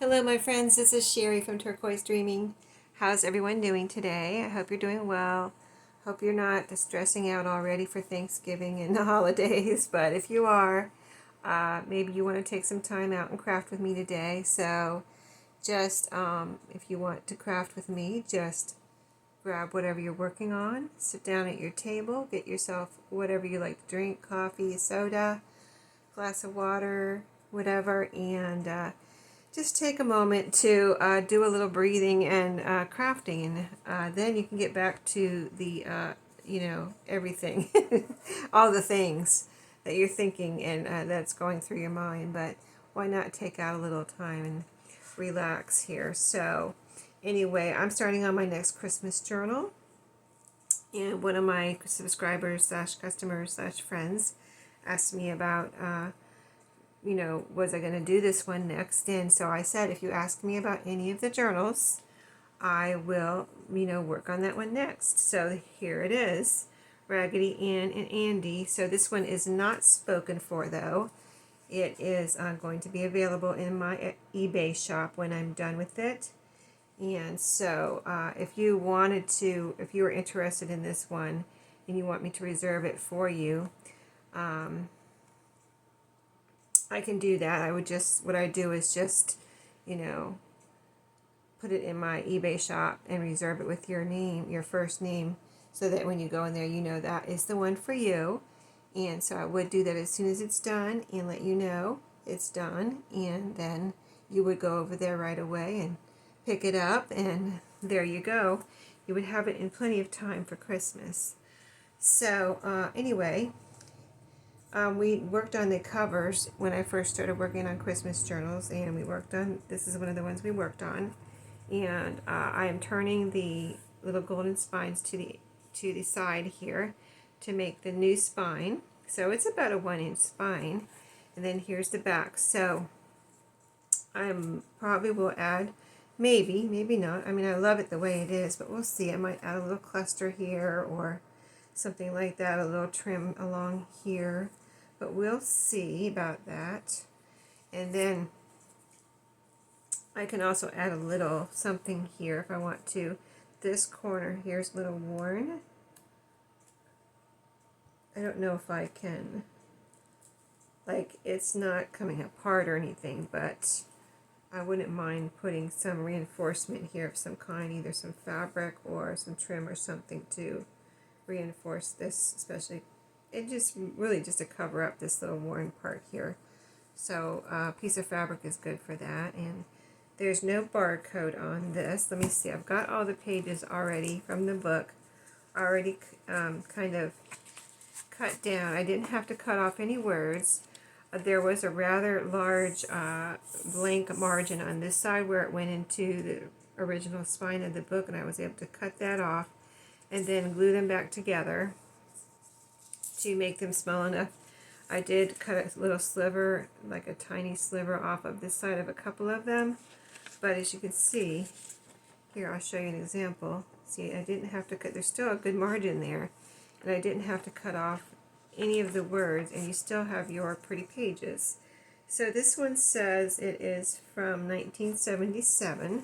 Hello, my friends. This is Sheree from Turquoise Dreaming. How's everyone doing today? I hope you're doing well. Hope you're not stressing out already for Thanksgiving and the holidays, but if you are, maybe you want to take some time out and craft with me today. So just if you want to craft with me, just grab whatever you're working on, sit down at your table, get yourself whatever you like to drink, coffee, soda, glass of water, whatever, and just take a moment to do a little breathing and crafting, and then you can get back to the, everything, all the things that you're thinking and that's going through your mind. But why not take out a little time and relax here? So, anyway, I'm starting on my next Christmas journal, and one of my subscribers slash customers slash friends asked me about was I going to do this one next? And so I said, if you ask me about any of the journals, I will, work on that one next. So here it is, Raggedy Ann and Andy. So this one is not spoken for, though. It is going to be available in my eBay shop when I'm done with it. And so if you were interested in this one and you want me to reserve it for you, I can do that. What I do is just, put it in my eBay shop and reserve it with your name, your first name, so that when you go in there, you know that is the one for you. And so I would do that as soon as it's done and let you know it's done. And then you would go over there right away and pick it up, and there you go. You would have it in plenty of time for Christmas. So anyway, we worked on the covers when I first started working on Christmas journals, and this is one of the ones we worked on. And I am turning the little golden spines to the side here to make the new spine. So it's about a 1-inch spine, and then here's the back. So I probably will add, maybe not. I mean, I love it the way it is, but we'll see. I might add a little cluster here or something like that, a little trim along here. But we'll see about that. And then I can also add a little something here if I want to. This corner here's a little worn. I don't know if I can, it's not coming apart or anything, but I wouldn't mind putting some reinforcement here of some kind, either some fabric or some trim or something to reinforce this, especially. It just really just to cover up this little worn part here. So a piece of fabric is good for that. And there's no barcode on this. Let me see. I've got all the pages already from the book already kind of cut down. I didn't have to cut off any words. There was a rather large blank margin on this side where it went into the original spine of the book, and I was able to cut that off and then glue them back together to make them small enough. I did cut a little sliver, like a tiny sliver off of this side of a couple of them, but as you can see, here I'll show you an example. See, I didn't have to cut, there's still a good margin there, and I didn't have to cut off any of the words, and you still have your pretty pages. So this one says it is from 1977,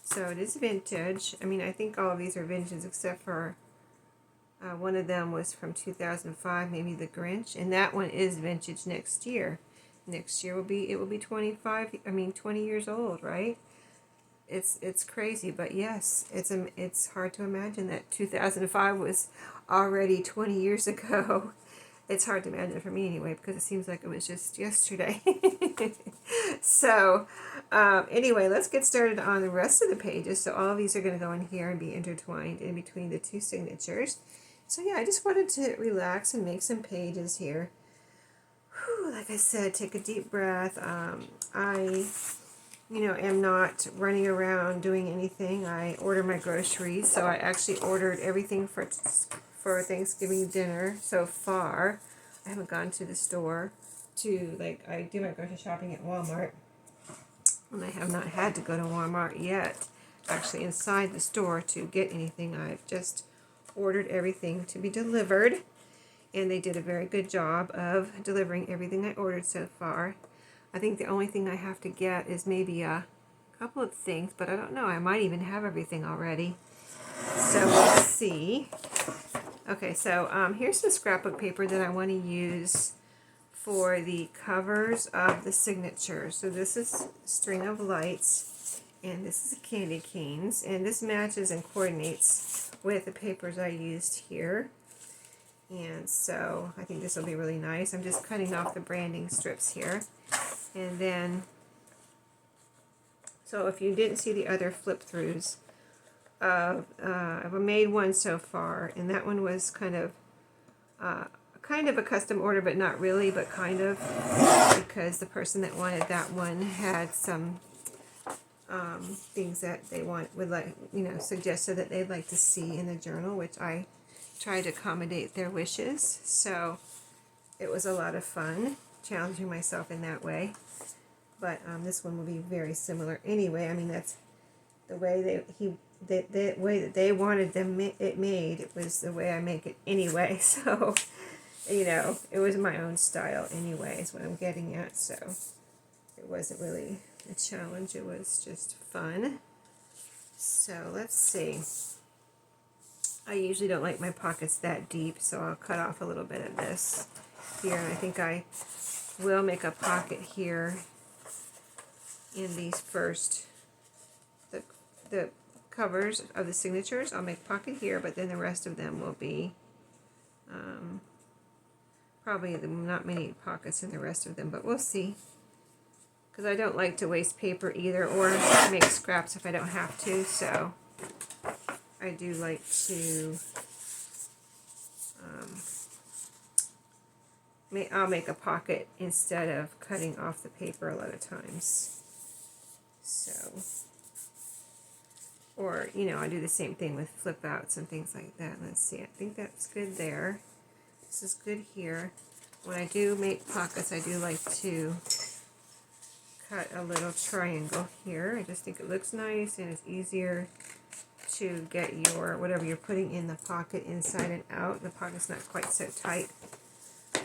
so it is vintage. I mean, I think all of these are vintage except for one of them was from 2005, maybe the Grinch, and that one is vintage next year. Next year it will be 20 years old, right? It's crazy, but yes, it's hard to imagine that 2005 was already 20 years ago. It's hard to imagine for me anyway, because it seems like it was just yesterday. So anyway, let's get started on the rest of the pages. So all of these are going to go in here and be intertwined in between the two signatures. So yeah, I just wanted to relax and make some pages here. Whew, like I said, take a deep breath. I am not running around doing anything. I order my groceries, so I actually ordered everything for Thanksgiving dinner so far. I haven't gone to the store I do my grocery shopping at Walmart, and I have not had to go to Walmart yet, actually inside the store, to get anything. I've just ordered everything to be delivered, and they did a very good job of delivering everything I ordered so far. I think the only thing I have to get is maybe a a couple of things, but I don't know. I might even have everything already. So we'll see. Okay, so here's some scrapbook paper that I want to use for the covers of the signature. So this is String of Lights, and this is Candy Canes, and this matches and coordinates with the papers I used here. And so I think this will be really nice. I'm just cutting off the branding strips here. And then, so if you didn't see the other flip throughs, I've made one so far, and that one was kind of a custom order, but not really, but kind of, because the person that wanted that one had some things that they would like, suggested that they'd like to see in the journal, which I tried to accommodate their wishes. So it was a lot of fun challenging myself in that way. But this one will be very similar anyway. I mean, that's the way the way that they wanted it made. It was the way I make it anyway. So, it was my own style anyway, is what I'm getting at. So it wasn't really a challenge. It was just fun. So let's see. I usually don't like my pockets that deep, so I'll cut off a little bit of this here. And I think I will make a pocket here in these first, the covers of the signatures. I'll make a pocket here, but then the rest of them will be probably not many pockets in the rest of them, but we'll see. Because I don't like to waste paper either, or make scraps if I don't have to, so I do like to, I'll make a pocket instead of cutting off the paper a lot of times. So, or, I do the same thing with flip outs and things like that. Let's see, I think that's good there. This is good here. When I do make pockets, I do like to cut a little triangle here. I just think it looks nice, and it's easier to get your, whatever you're putting in the pocket, inside and out. The pocket's not quite so tight,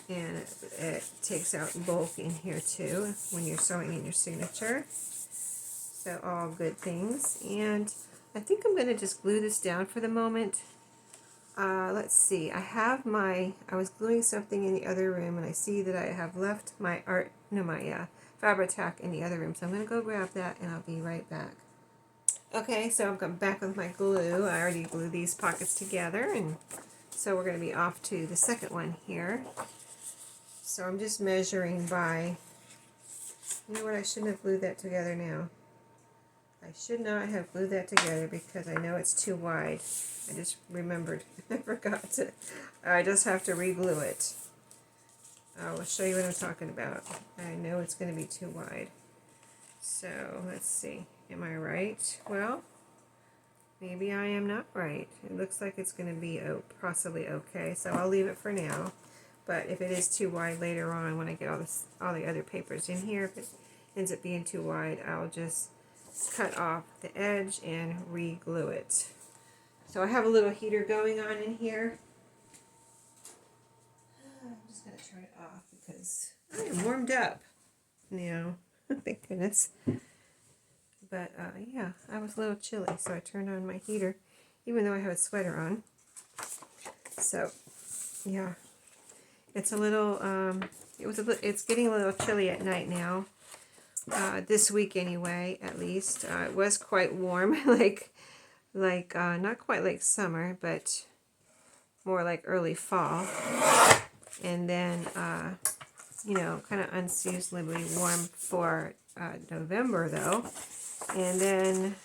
and it takes out bulk in here too when you're sewing in your signature. So all good things. And I think I'm going to just glue this down for the moment. Let's see, I was gluing something in the other room, and I see that I have left my Fabri-Tac in the other room, so I'm going to go grab that, and I'll be right back. Okay, so I'm back with my glue. I already glued these pockets together, and so we're going to be off to the second one here. So I'm just measuring by, you know what, I shouldn't have glued that together now. I should not have glued that together because I know it's too wide. I just remembered. I forgot to. I just have to re-glue it. I will show you what I'm talking about. I know it's going to be too wide. So let's see. Am I right? Well, maybe I am not right. It looks like it's going to be possibly okay. So I'll leave it for now. But if it is too wide later on, when I get all the other papers in here, if it ends up being too wide, I'll just cut off the edge and re-glue it. So I have a little heater going on in here. I'm just going to turn it off because I am warmed up now. Thank goodness. But yeah, I was a little chilly, so I turned on my heater, even though I have a sweater on. So yeah, it's a little. It's getting a little chilly at night now. This week anyway, at least. It was quite warm, like not quite like summer, but more like early fall. And then, kind of unseasonably warm for November, though. And then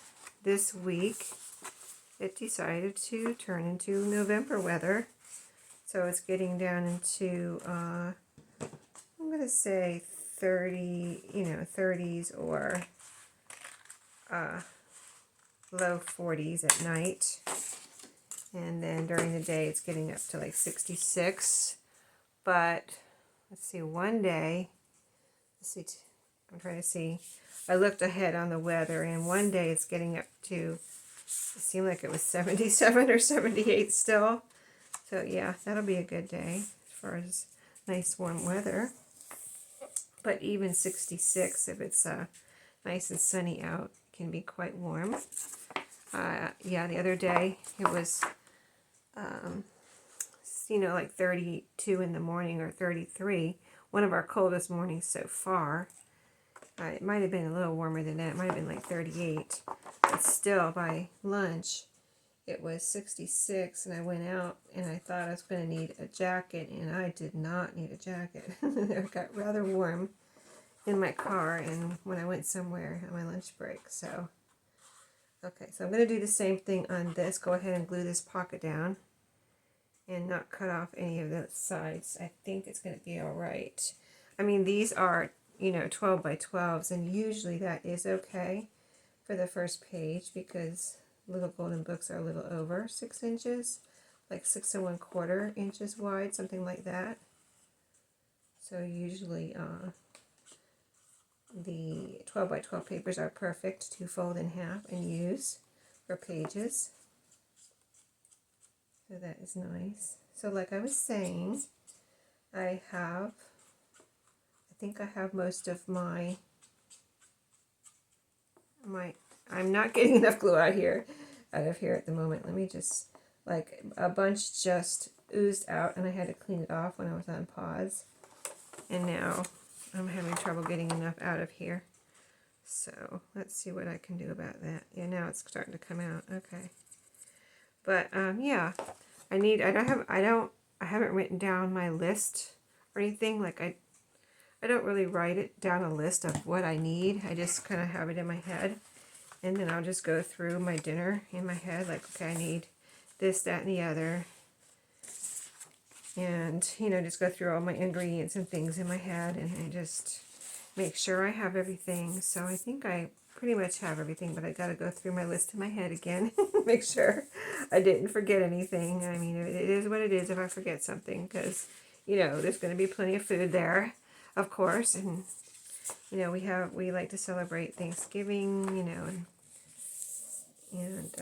this week, it decided to turn into November weather. So it's getting down into, I'm going to say 30s or low 40s at night. And then during the day, it's getting up to like 66. But let's see, one day, I'm trying to see. I looked ahead on the weather, and one day it's getting up to, it seemed like it was 77 or 78 still. So yeah, that'll be a good day as far as nice warm weather. But even 66, if it's nice and sunny out, can be quite warm. Yeah, the other day it was, like 32 in the morning or 33. One of our coldest mornings so far. It might have been a little warmer than that. It might have been like 38. But still, by lunch, it was 66, and I went out and I thought I was going to need a jacket, and I did not need a jacket. It got rather warm in my car and when I went somewhere on my lunch break. So, okay, so I'm going to do the same thing on this. Go ahead and glue this pocket down and not cut off any of the sides. I think it's going to be all right. I mean, these are, 12 by 12s, and usually that is okay for the first page because little golden books are a little over 6 inches, like 6 1/4 inches wide, something like that. So usually the 12 by 12 papers are perfect to fold in half and use for pages. So that is nice. So like I was saying, I think I have most of my I'm not getting enough glue out of here at the moment. Let me just, like, a bunch just oozed out and I had to clean it off when I was on pause. And now I'm having trouble getting enough out of here. So let's see what I can do about that. Yeah, now it's starting to come out. Okay. But yeah, I haven't written down my list or anything. Like I don't really write it down a list of what I need. I just kind of have it in my head. And then I'll just go through my dinner in my head. Like, okay, I need this, that, and the other. And, just go through all my ingredients and things in my head. And I just make sure I have everything. So I think I pretty much have everything. But I got to go through my list in my head again. Make sure I didn't forget anything. I mean, it is what it is if I forget something. Because, there's going to be plenty of food there, of course. And we like to celebrate Thanksgiving, and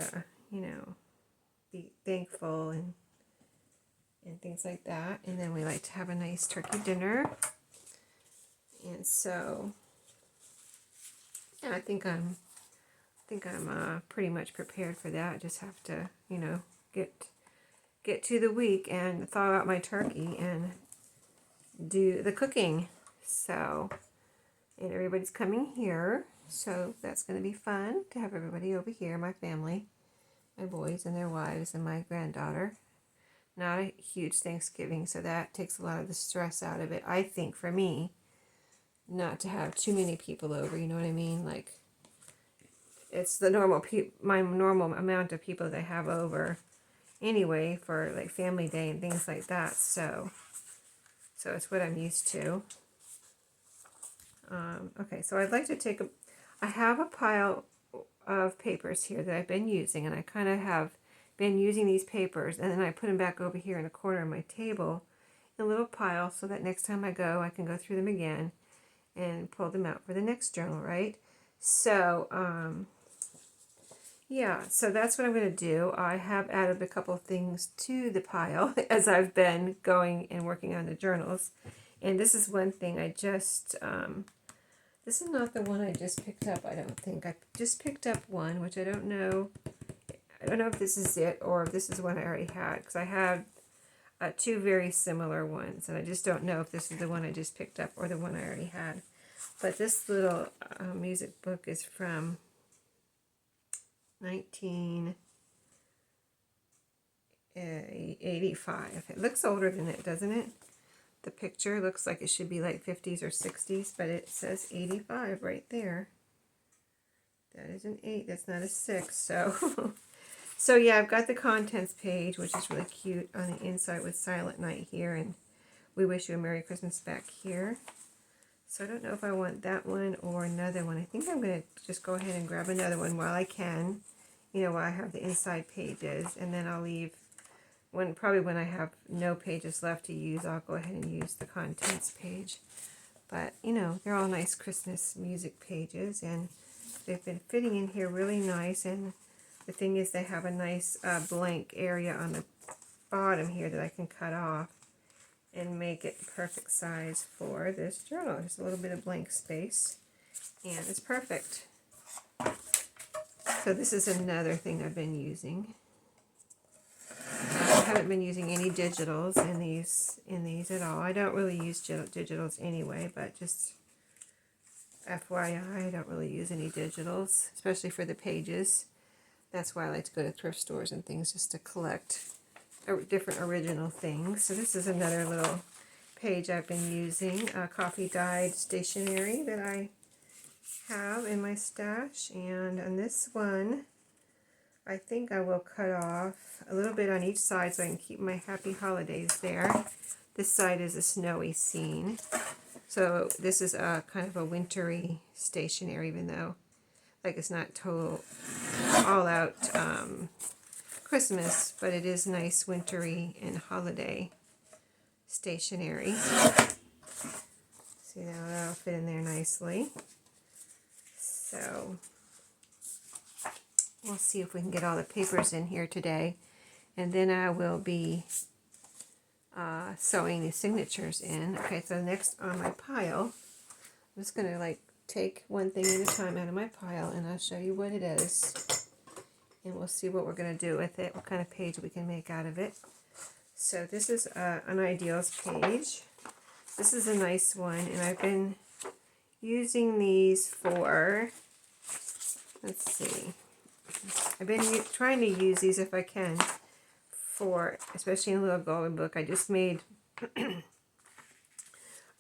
be thankful and things like that. And then we like to have a nice turkey dinner. And so, yeah, I think I'm pretty much prepared for that. I just have to, get to the week and thaw out my turkey and do the cooking. So. And everybody's coming here, so that's going to be fun to have everybody over here, my family, my boys and their wives and my granddaughter. Not a huge Thanksgiving, so that takes a lot of the stress out of it, I think, for me, not to have too many people over, you know what I mean? Like, it's the my normal amount of people that I have over anyway for, like, family day and things like that, so it's what I'm used to. Okay, so I'd like to I have a pile of papers here that I've been using, and I kind of have been using these papers, and then I put them back over here in the corner of my table in a little pile so that next time I can go through them again and pull them out for the next journal, right? So, yeah, so that's what I'm going to do. I have added a couple of things to the pile as I've been going and working on the journals. And this is one thing I just... this is not the one I just picked up, I don't think. I just picked up one, which I don't know. I don't know if this is it or if this is one I already had. Because I had two very similar ones. And I just don't know if this is the one I just picked up or the one I already had. But this little music book is from 1985. It looks older than it, doesn't it? The picture looks like it should be like 50s or 60s, but it says 85 right there. That is an 8. That's not a 6. So, so yeah, I've got the contents page, which is really cute on the inside with Silent Night here, and We Wish You a Merry Christmas back here. So I don't know if I want that one or another one. I think I'm going to just go ahead and grab another one while I can, while I have the inside pages, and then I'll leave. Probably when I have no pages left to use, I'll go ahead and use the contents page. But, they're all nice Christmas music pages, and they've been fitting in here really nice. And the thing is, they have a nice blank area on the bottom here that I can cut off and make it the perfect size for this journal. Just a little bit of blank space, and it's perfect. So this is another thing I've been using. I haven't been using any digitals in these at all. I don't really use digitals anyway, but just FYI, I don't really use any digitals, especially for the pages. That's why I like to go to thrift stores and things just to collect different original things. So this is another little page I've been using, coffee dyed stationery that I have in my stash. And on this one, I think I will cut off a little bit on each side so I can keep my happy holidays there. This side is a snowy scene. So this is a kind of a wintry stationery, even though like it's not total all out Christmas, but it is nice wintry and holiday stationery. See, now that'll fit in there nicely. So we'll see if we can get all the papers in here today, and then I will be sewing the signatures in. Okay, so next on my pile, I'm just going to like take one thing at a time out of my pile, and I'll show you what it is, and we'll see what we're going to do with it, what kind of page we can make out of it. So this is an ideals page. This is a nice one, and I've been using these for, let's see, I've been trying to use these if I can for, especially in a little golden book. I just made,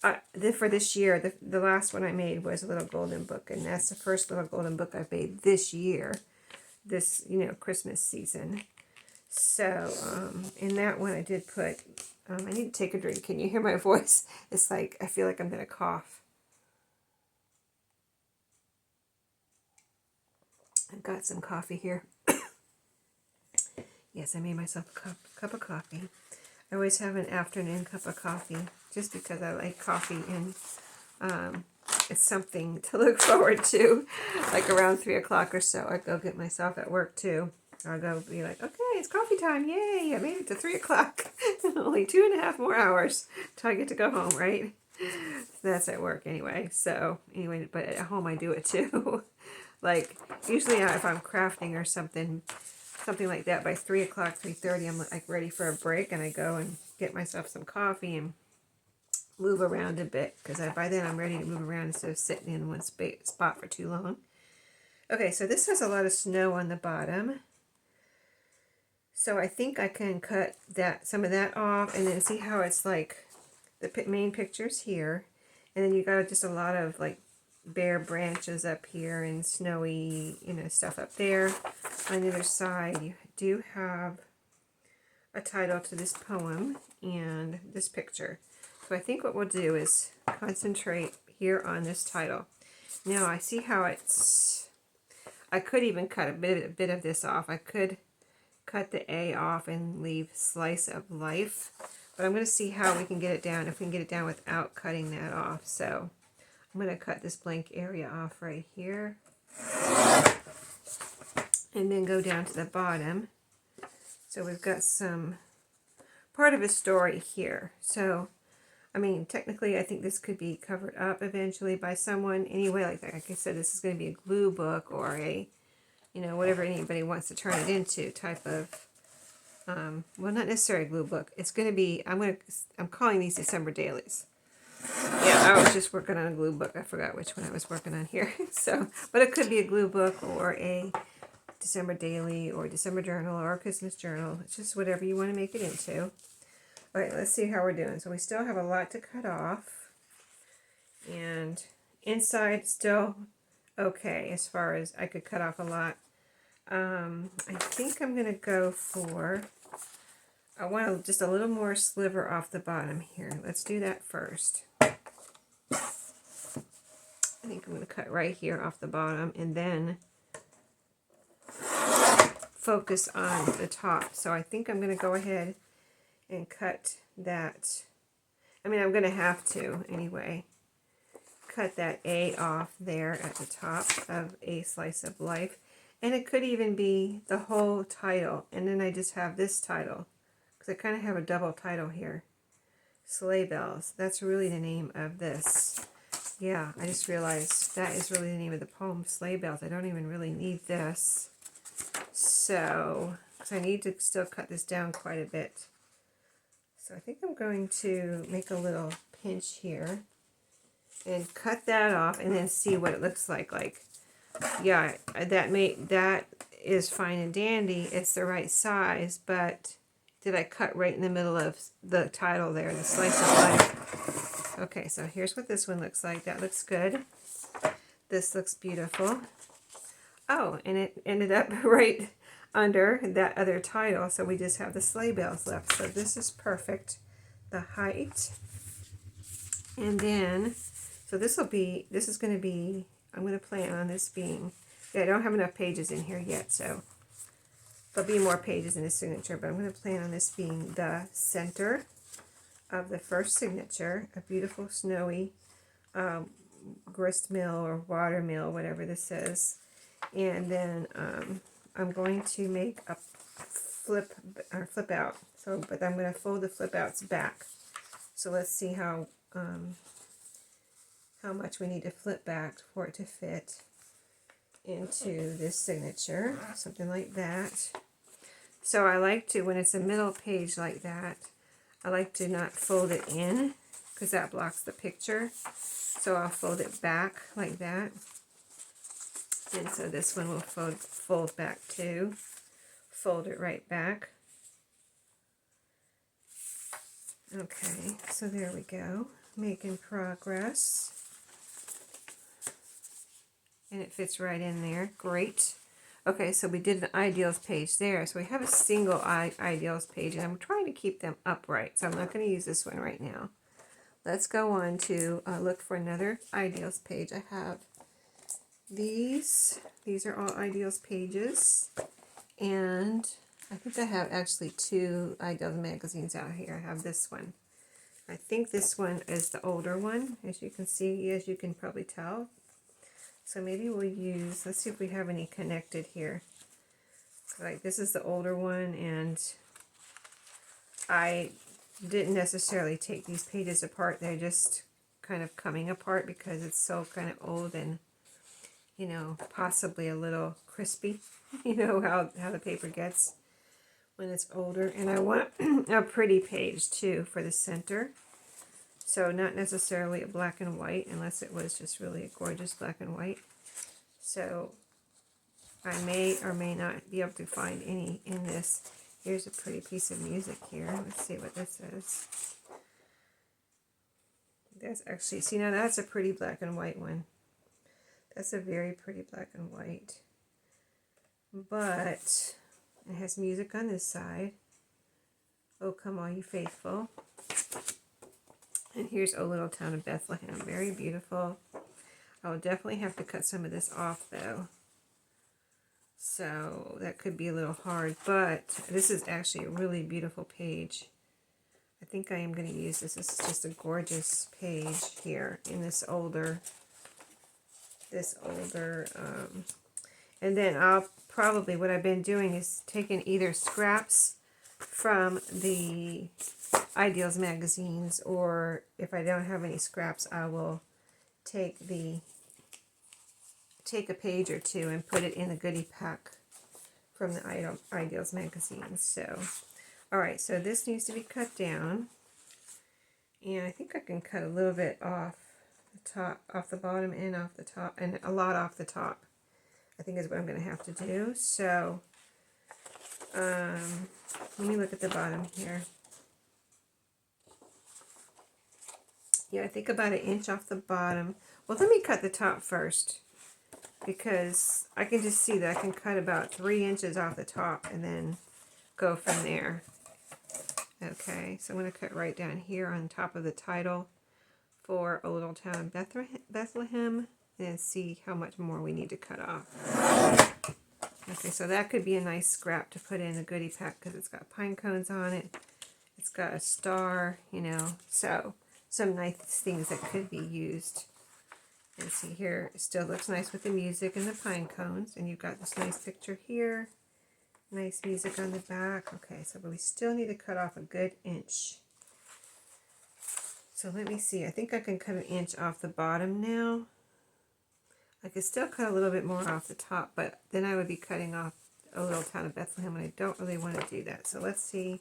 for this year, the last one I made was a little golden book, and that's the first little golden book I've made this year, this, Christmas season. So, in that one I did put, I need to take a drink. Can you hear my voice? It's like, I feel like I'm going to cough. I've got some coffee here. Yes, I made myself a cup of coffee. I always have an afternoon cup of coffee just because I like coffee, and it's something to look forward to. Like around 3 o'clock or so, I go get myself at work too. I'll go be like, okay, it's coffee time. Yay, I made it to 3 o'clock. Only 2.5 more hours till I get to go home, right? That's at work anyway. So anyway, but at home I do it too. Like usually if I'm crafting or something like that, by 3 o'clock, 3:30, I'm like ready for a break, and I go and get myself some coffee and move around a bit, because by then I'm ready to move around instead of sitting in one spot for too long. Okay, so this has a lot of snow on the bottom. So I think I can cut some of that off, and then see how it's like the main pictures here, and then you got just a lot of like bare branches up here and snowy, stuff up there. On the other side, you do have a title to this poem and this picture. So I think what we'll do is concentrate here on this title. Now I see how I could even cut a bit of this off. I could cut the A off and leave slice of life, but I'm going to see how we can get it down, if we can get it down without cutting that off. So I'm going to cut this blank area off right here, and then go down to the bottom. So we've got some part of a story here. So, I mean, technically I think this could be covered up eventually by someone anyway. Like I said, this is going to be a glue book or a, whatever anybody wants to turn it into type of, well, not necessarily a glue book. It's going to be, I'm calling these December dailies. Yeah, I was just working on a glue book. I forgot which one I was working on here. So, but it could be a glue book or a December daily or December journal or a Christmas journal. It's just whatever you want to make it into. All right, let's see how we're doing. So we still have a lot to cut off. And inside still okay as far as I could cut off a lot. I think I'm going to go for, I want just a little more sliver off the bottom here. Let's do that first. I think I'm going to cut right here off the bottom and then focus on the top. So I think I'm going to go ahead and cut that. I mean, I'm going to have to anyway. Cut that A off there at the top of A Slice of Life. And it could even be the whole title. And then I just have this title, because I kind of have a double title here. Sleigh Bells. That's really the name of this. Yeah, I just realized that is really the name of the poem, Sleigh Bells. I don't even really need this. So, because I need to still cut this down quite a bit. So I think I'm going to make a little pinch here and cut that off and then see what it looks like. Like, yeah, that is fine and dandy. It's the right size, but did I cut right in the middle of the title there, the slice of life? Okay, so here's what this one looks like. That looks good. This looks beautiful. Oh, and it ended up right under that other title, so we just have the sleigh bells left. So this is perfect. The height. And then, so this is going to be, I'm going to plan on this being, yeah, I don't have enough pages in here yet, so there'll be more pages in the signature, but I'm going to plan on this being the center of the first signature, a beautiful snowy grist mill or water mill, whatever this is. And then I'm going to make a flip out. So, but I'm going to fold the flip outs back. So let's see how much we need to flip back for it to fit into this signature, something like that. So I like to, when it's a middle page like that, I like to not fold it in because that blocks the picture. So I'll fold it back like that. And so this one will fold back too. Fold it right back. Okay, so there we go. Making progress. And it fits right in there. Great. Okay, so we did an ideals page there. So we have a single ideals page, and I'm trying to keep them upright. So I'm not going to use this one right now. Let's go on to look for another ideals page. I have these. These are all ideals pages. And I think I have actually 2 ideals magazines out here. I have this one. I think this one is the older one, as you can see, as you can probably tell. So maybe we'll use, let's see if we have any connected here. Like this is the older one, and I didn't necessarily take these pages apart. They're just kind of coming apart because it's so kind of old and, you know, possibly a little crispy. You know how the paper gets when it's older. And I want a pretty page too for the center. So not necessarily a black and white, unless it was just really a gorgeous black and white. So I may or may not be able to find any in this. Here's a pretty piece of music here. Let's see what this is. That's actually, see, now that's a pretty black and white one. That's a very pretty black and white. But it has music on this side. Oh, come all you faithful. And here's O Little Town of Bethlehem. Very beautiful. I will definitely have to cut some of this off, though. So that could be a little hard. But this is actually a really beautiful page. I think I am going to use this. This is just a gorgeous page here in this older. And then I'll probably, what I've been doing is taking either scraps from the Ideals magazines, or if I don't have any scraps, I will take a page or two and put it in the goodie pack from the Ideals magazines. So, all right, so this needs to be cut down, and I think I can cut a little bit off the top, off the bottom, and off the top, and a lot off the top. I think is what I'm going to have to do. So, let me look at the bottom here. Yeah, I think about 1 inch off the bottom. Well, let me cut the top first, because I can just see that I can cut about 3 inches off the top and then go from there. Okay, so I'm going to cut right down here on top of the title for A Little Town of Bethlehem, and see how much more we need to cut off. Okay, so that could be a nice scrap to put in the goodie pack because it's got pine cones on it. It's got a star, you know, so some nice things that could be used. And see here, it still looks nice with the music and the pine cones. And you've got this nice picture here. Nice music on the back. Okay, so but we still need to cut off a good inch. So let me see. I think I can cut 1 inch off the bottom now. I could still cut a little bit more off the top, but then I would be cutting off a little town of Bethlehem, and I don't really want to do that. So let's see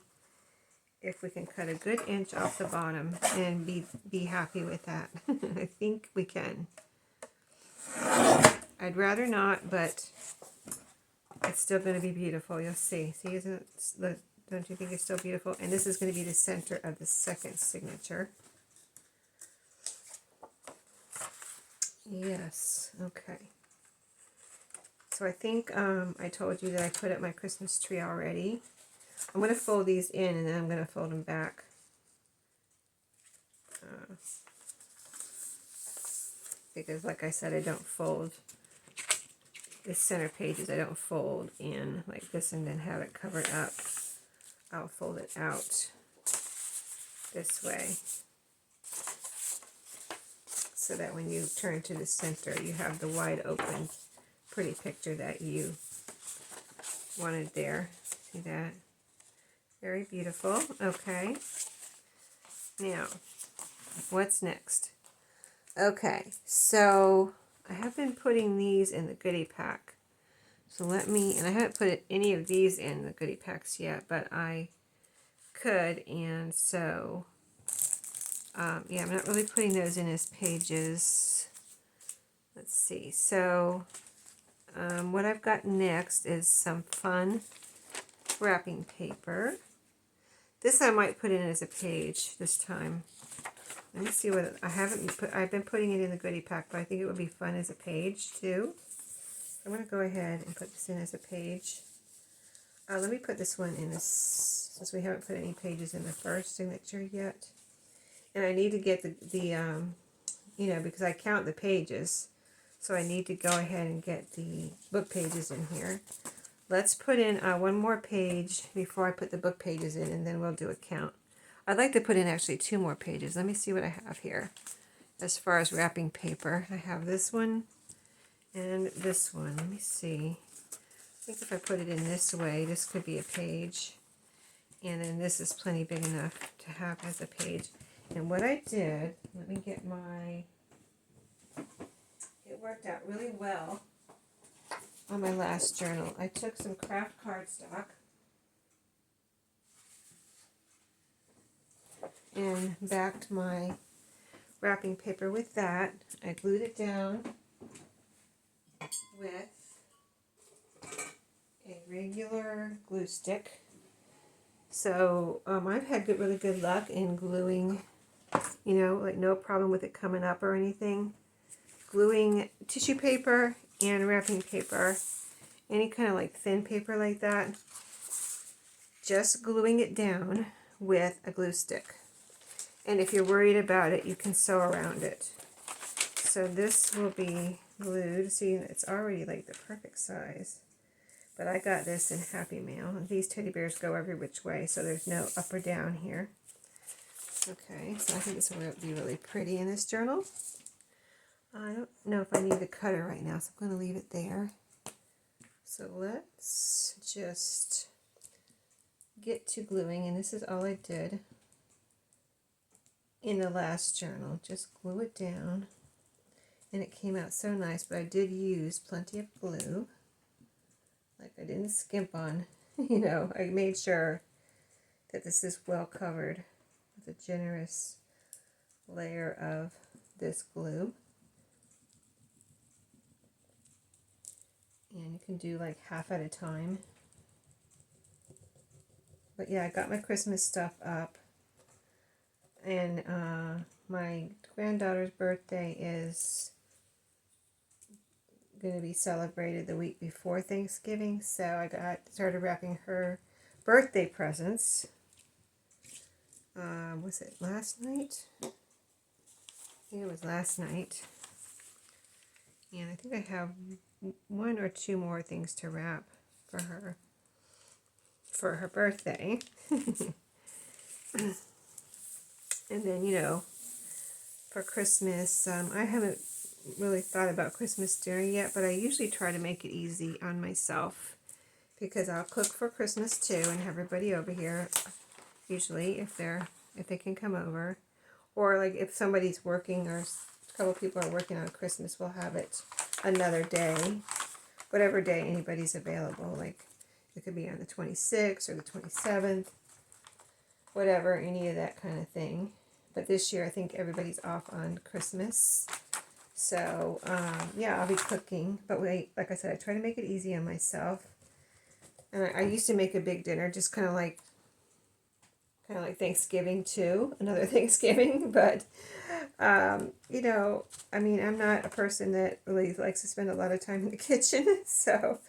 if we can cut a good inch off the bottom and be happy with that. I think we can. I'd rather not, but it's still going to be beautiful. You'll see. See, don't you think it's still beautiful? And this is going to be the center of the second signature. Yes. Okay. So I think I told you that I put up my Christmas tree already. I'm going to fold these in, and then I'm going to fold them back. Because like I said, I don't fold the center pages. I don't fold in like this and then have it covered up. I'll fold it out this way, so that when you turn to the center, you have the wide open, pretty picture that you wanted there. See that? Very beautiful. Okay. Now, what's next? Okay, so I have been putting these in the goodie pack. So and I haven't put any of these in the goodie packs yet, but I could, and so, yeah, I'm not really putting those in as pages. Let's see, so what I've got next is some fun wrapping paper. This I might put in as a page this time. Let me see what I've been putting it in the goodie pack, but I think it would be fun as a page too. I'm going to go ahead and put this in as a page. Let me put this one in this, since we haven't put any pages in the first signature yet. And I need to get the you know, because I count the pages, so I need to go ahead and get the book pages in here. Let's put in one more page before I put the book pages in, and then we'll do a count. I'd like to put in actually 2 more pages. Let me see what I have here. As far as wrapping paper, I have this one and this one. Let me see. I think if I put it in this way, this could be a page. And then this is plenty big enough to have as a page. And what I did, let me get it worked out really well on my last journal. I took some craft cardstock and backed my wrapping paper with that. I glued it down with a regular glue stick. So I've had really good luck in gluing, you know, like no problem with it coming up or anything. Gluing tissue paper and wrapping paper, any kind of like thin paper like that, just gluing it down with a glue stick. And if you're worried about it, you can sew around it. So this will be glued. See, it's already like the perfect size. But I got this in Happy Mail. These teddy bears go every which way, so there's no up or down here. Okay, so I think this will be really pretty in this journal. I don't know if I need the cutter right now, so I'm going to leave it there. So let's just get to gluing, and this is all I did in the last journal. Just glue it down, and it came out so nice, but I did use plenty of glue. Like, I didn't skimp on, you know, I made sure that this is well covered with a generous layer of this glue. And you can do like half at a time. But yeah, I got my Christmas stuff up. And my granddaughter's birthday is going to be celebrated the week before Thanksgiving. So I started wrapping her birthday presents. Was it last night? I think it was last night. And I think I have 1 or 2 more things to wrap for her birthday. And then, you know, for Christmas, I haven't really thought about Christmas dinner yet, but I usually try to make it easy on myself, because I'll cook for Christmas too and have everybody over here, usually if they can come over, or like if somebody's working or a couple people are working on Christmas, we'll have it another day, whatever day anybody's available. Like It could be on the 26th or the 27th, whatever, any of that kind of thing. But this year I think everybody's off on Christmas. So, yeah, I'll be cooking. But like I said, I try to make it easy on myself. And I used to make a big dinner, just kind of like Thanksgiving too, another Thanksgiving. But, you know, I mean, I'm not a person that really likes to spend a lot of time in the kitchen. So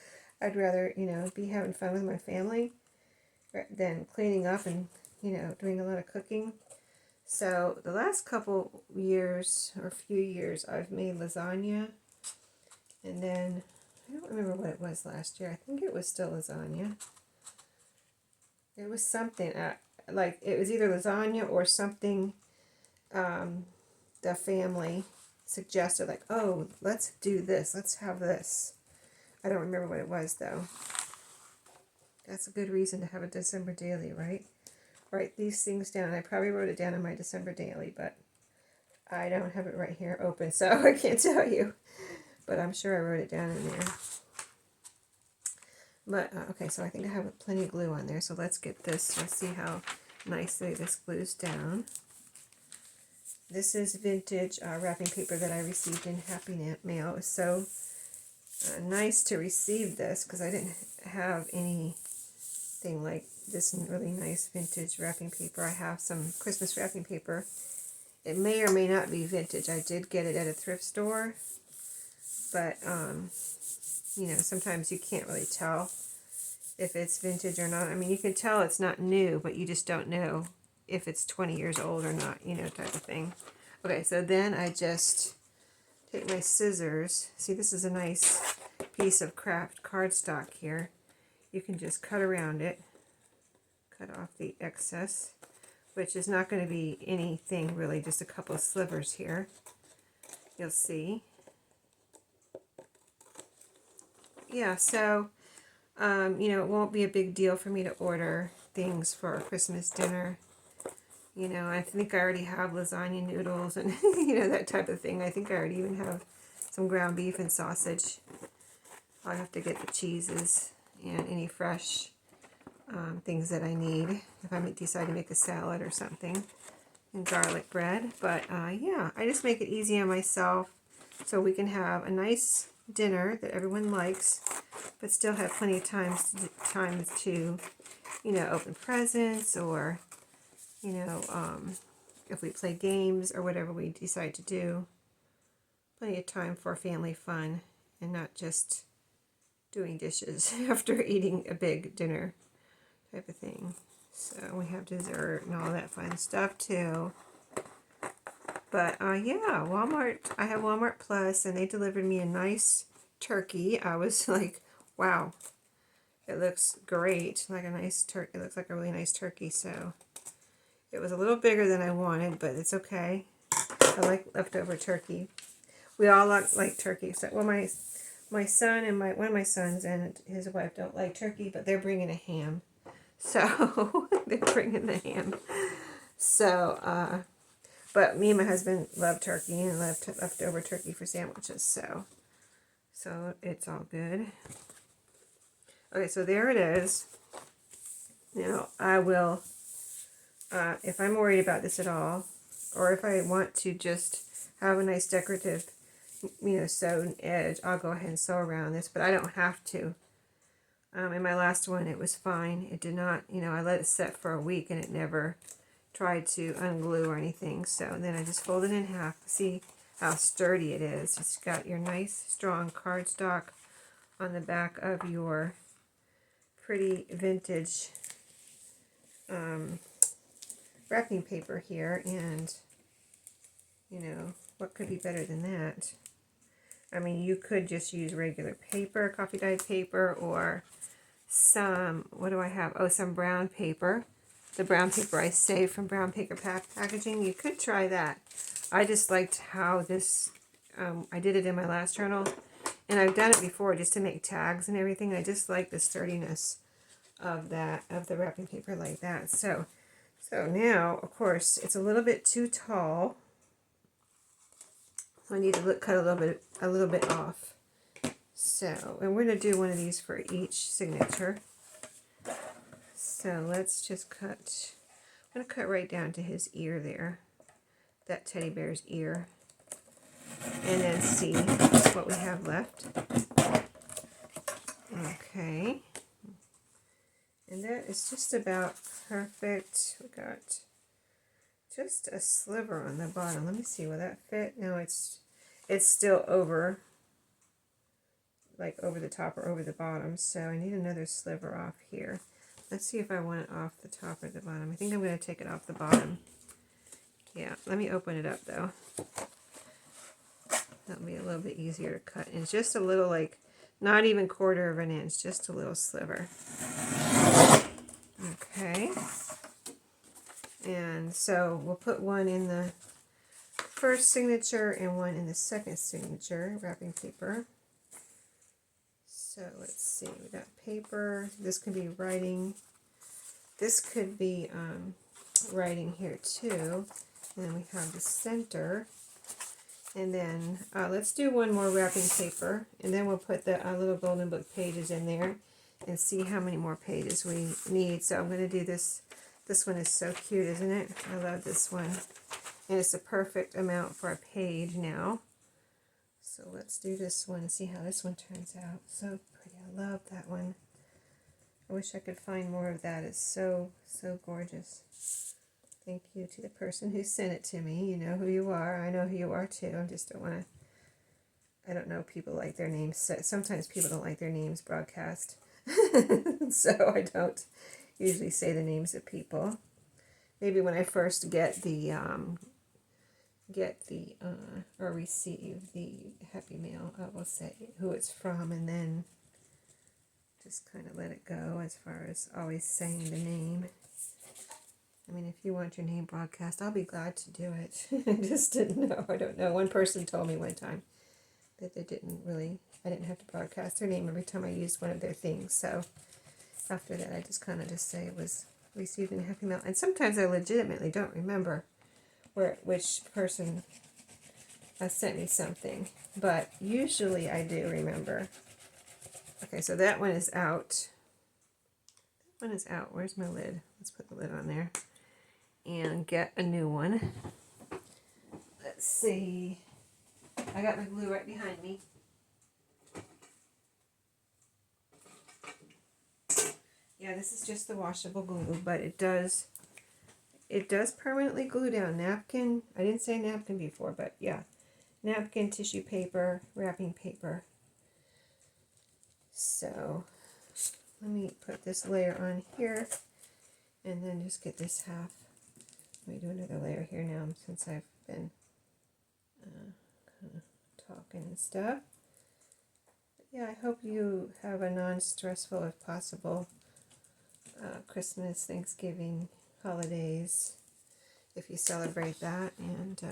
I'd rather, you know, be having fun with my family than cleaning up and, you know, doing a lot of cooking. So the last couple years or few years I've made lasagna, and then I don't remember what it was last year. I think it was still lasagna. It was something like it was either lasagna or something the family suggested, like, oh, let's do this, let's have this. I don't remember what it was though. That's a good reason to have a December daily, right? Write these things down. I probably wrote it down in my December daily, but I don't have it right here open, so I can't tell you. But I'm sure I wrote it down in there. But, okay, so I think I have plenty of glue on there, so let's get this. Let's see how nicely this glues down. This is vintage wrapping paper that I received in Happy Mail. It was so nice to receive this because I didn't have anything like this really nice vintage wrapping paper. I have some Christmas wrapping paper. It may or may not be vintage. I did get it at a thrift store, but you know, sometimes you can't really tell if it's vintage or not. I mean, you can tell it's not new, but you just don't know if it's 20 years old or not, you know, type of thing. Okay, so then I just take my scissors. See, this is a nice piece of craft cardstock here. You can just cut around it. Cut off the excess, which is not going to be anything really, just a couple of slivers here. You'll see. Yeah, so, you know, it won't be a big deal for me to order things for a Christmas dinner. You know, I think I already have lasagna noodles and, you know, that type of thing. I think I already even have some ground beef and sausage. I'll have to get the cheeses and any fresh things that I need if I decide to make a salad or something, and garlic bread. But yeah, I just make it easy on myself so we can have a nice dinner that everyone likes, but still have plenty of time to, you know, open presents, or, you know, if we play games or whatever we decide to do. Plenty of time for family fun and not just doing dishes after eating a big dinner type of thing. So we have dessert and all that fun stuff too. But yeah, Walmart, I have Walmart Plus, and they delivered me a nice turkey. I was like, wow, it looks great. Like a nice turkey. It looks like a really nice turkey. So it was a little bigger than I wanted, but it's okay. I like leftover turkey. We all like turkey, except, well, my son and one of my sons and his wife don't like turkey, but they're bringing a ham. So they're bringing the ham. So, but me and my husband love turkey and love leftover turkey for sandwiches. So it's all good. Okay, so there it is. Now I will, if I'm worried about this at all, or if I want to just have a nice decorative, you know, sewn edge, I'll go ahead and sew around this, but I don't have to. In my last one, it was fine. It did not, you know, I let it set for a week and it never tried to unglue or anything. So then I just fold it in half. See how sturdy it is. It's got your nice, strong cardstock on the back of your pretty vintage wrapping paper here. And, you know, what could be better than that? I mean, you could just use regular paper, coffee dyed paper, or some, what do I have? Oh, some brown paper. The brown paper I saved from brown paper packaging. You could try that. I just liked how this, I did it in my last journal, and I've done it before just to make tags and everything. I just like the sturdiness of that, of the wrapping paper like that. So now, of course, it's a little bit too tall. So I need to cut a little bit off. So, and we're going to do one of these for each signature. So let's just cut, I'm going to cut right down to his ear there, that teddy bear's ear, and then see what we have left. Okay. And that is just about perfect. We got just a sliver on the bottom. Let me see, will that fit? No, it's still over, like over the top or over the bottom, so I need another sliver off here. Let's see if I want it off the top or the bottom. I think I'm going to take it off the bottom. Yeah, let me open it up though. That'll be a little bit easier to cut. And it's just a little, like, not even 1/4 of an inch, just a little sliver. Okay. And so we'll put one in the first signature and one in the second signature, wrapping paper. So let's see, we got paper. This could be writing. This could be writing here too. And then we have the center. And then let's do one more wrapping paper. And then we'll put the little golden book pages in there and see how many more pages we need. So I'm going to do this. This one is so cute, isn't it? I love this one. And it's the perfect amount for a page now. So let's do this one and see how this one turns out. So pretty. I love that one. I wish I could find more of that. It's so, so gorgeous. Thank you to the person who sent it to me. You know who you are. I know who you are too. I just don't want to, I don't know, people like their names. Sometimes people don't like their names broadcast. So I don't usually say the names of people. Maybe when I first get the or receive the Happy Mail, I will say who it's from, and then just kind of let it go as far as always saying the name. I mean, if you want your name broadcast, I'll be glad to do it. I just didn't know. I don't know. One person told me one time that they didn't really, I didn't have to broadcast their name every time I used one of their things. So after that, I just kind of just say it was receiving a Happy Mail. And sometimes I legitimately don't remember which person sent me something. But usually I do remember. Okay, so that one is out. That one is out. Where's my lid? Let's put the lid on there and get a new one. Let's see. I got my glue right behind me. Yeah, this is just the washable glue, but it does permanently glue down. Napkin, I didn't say napkin before, but yeah. Napkin, tissue paper, wrapping paper. So let me put this layer on here and then just get this half. Let me do another layer here now since I've been kind of talking and stuff. But yeah, I hope you have a non-stressful, if possible, Christmas, Thanksgiving, holidays, if you celebrate that. And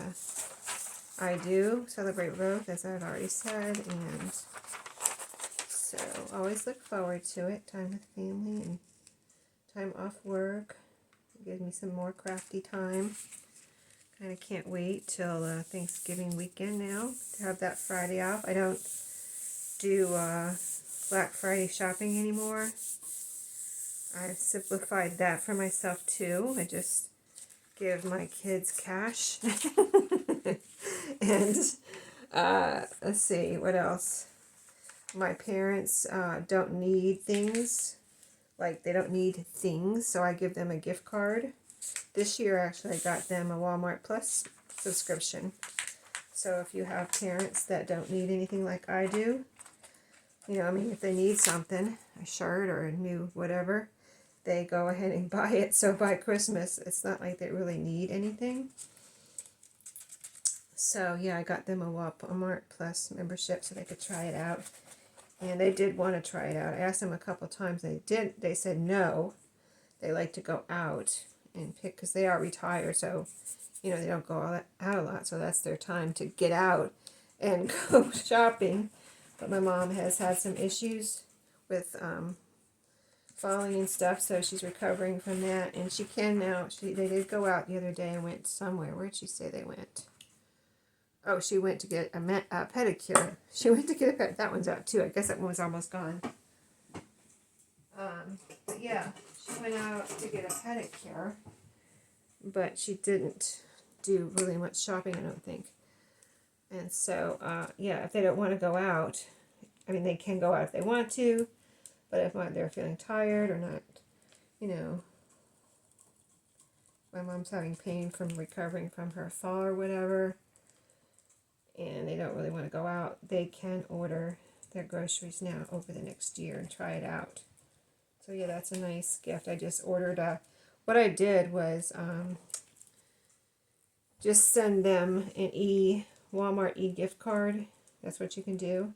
I do celebrate both, as I've already said, and so always look forward to it. Time with family and time off work. It gives me some more crafty time. Kind of can't wait till Thanksgiving weekend now to have that Friday off. I don't do Black Friday shopping anymore. I've simplified that for myself too. I just give my kids cash. And let's see, what else? My parents don't need things. Like, they don't need things, so I give them a gift card. This year, actually, I got them a Walmart Plus subscription. So if you have parents that don't need anything like I do, you know, I mean, if they need something, a shirt or a new whatever, they go ahead and buy it. So by Christmas, it's not like they really need anything. So yeah, I got them a Walmart Plus membership so they could try it out. And they did want to try it out. I asked them a couple times. They said no. They like to go out and pick, because they are retired. So, you know, they don't go out a lot. So that's their time to get out and go shopping. But my mom has had some issues with falling and stuff, so she's recovering from that, and she can now. They did go out the other day and went somewhere. Where'd she say they went? Oh, she went to get a pedicure. She went to get a that one's out too. I guess that one was almost gone. But yeah, she went out to get a pedicure, but she didn't do really much shopping, I don't think. And so, yeah, if they don't want to go out, I mean, they can go out if they want to, but if they're feeling tired or not, you know, my mom's having pain from recovering from her fall or whatever, and they don't really want to go out, they can order their groceries now over the next year and try it out. So yeah, that's a nice gift. I just ordered what I did was just send them an Walmart e-gift card. That's what you can do.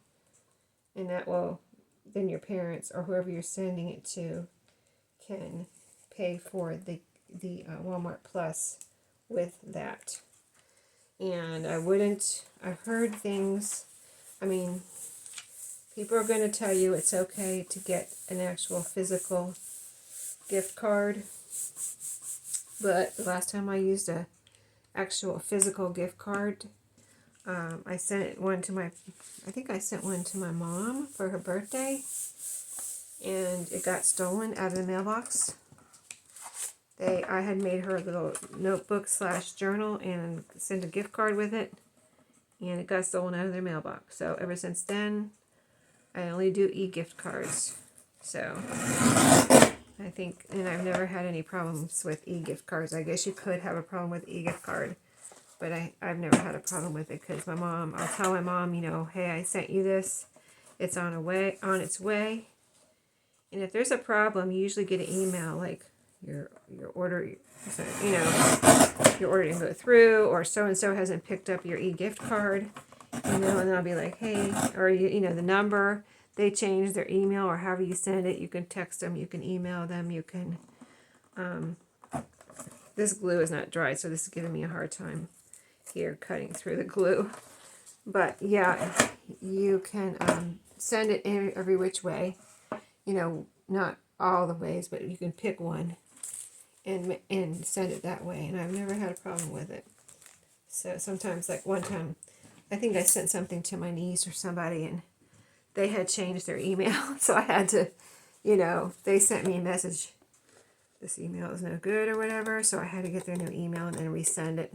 And that will, then your parents or whoever you're sending it to can pay for the Walmart Plus with that. And I've heard things, I mean, people are going to tell you it's okay to get an actual physical gift card. But the last time I used a actual physical gift card, I sent one to I think I sent one to my mom for her birthday, and it got stolen out of the mailbox. I had made her a little notebook / journal and sent a gift card with it, and it got stolen out of their mailbox. So ever since then, I only do e-gift cards. So I think, and I've never had any problems with e-gift cards. I guess you could have a problem with e-gift card, but I've never had a problem with it because I'll tell my mom, you know, hey, I sent you this. It's on its way. And if there's a problem, you usually get an email like your order, you know, your order didn't go through, or so-and-so hasn't picked up your e-gift card, you know, and I'll be like, hey, or you know, the number, they changed their email, or however you send it, you can text them, you can email them, you can, this glue is not dry, so this is giving me a hard time here cutting through the glue. But yeah, you can send it every which way, you know, not all the ways, but you can pick one and send it that way, and I've never had a problem with it. So sometimes, like one time, I think I sent something to my niece or somebody, and they had changed their email, so I had to, you know, they sent me a message, this email is no good or whatever, so I had to get their new email and then resend it.